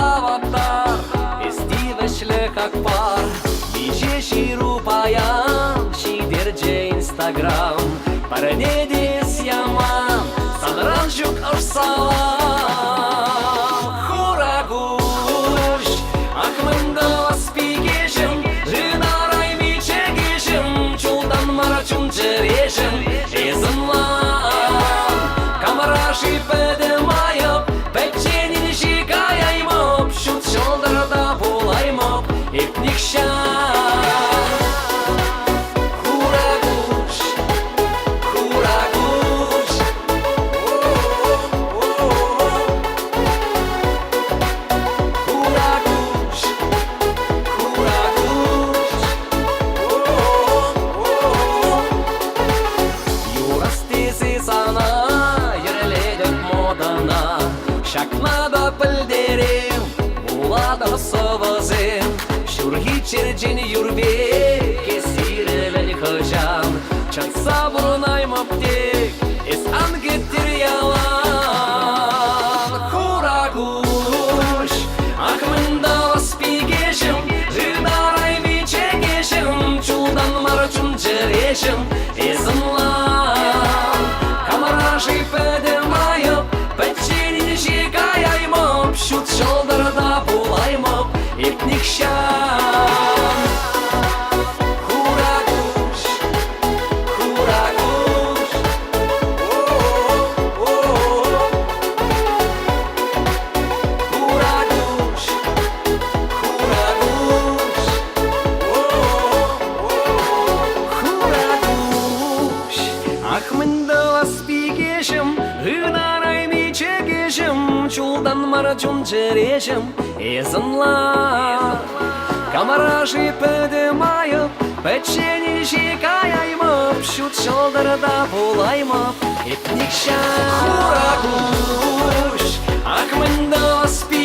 avatar Festive şlek akbar Nice și rupayan Și derge Instagram Paranedis yaman Sanran juk aş salam Huraguş Akmında vaspigişim Rınaray mi çekişim Çuldan maraçun çereşim Ezanlan Kamaraşı pedemayıp Pekçenin şikayayım Şut şoldarda bulayım İpnik şan Huraguş Huraguş Huraguş Huraguş Юрастиси sana Yüreledik modana Şakmada bildirim Bulada savazim Şurhi çircini yurbe Kesirelen hıcan Çatsa burunayım optik İsan getir yalan Huraguş Akmında vaspigişim Rınaray mi çekişim Çuldan maraçun çereşim İzanlan Kamaraşı pedemayıp Pekçenin şikayayım Şut şoldarda bulayım İpnik şan Huraguş Huraguş Huraguş Huraguş Akmında vaspigişim Hınaray mi çekişim Çuldan maraçun çereşim Ezanlan Kamaraşı pedemayıp Pekçenin şikayayım Şut şoldarda bulayım İpnik şan Huraguş Akmında vaspigişim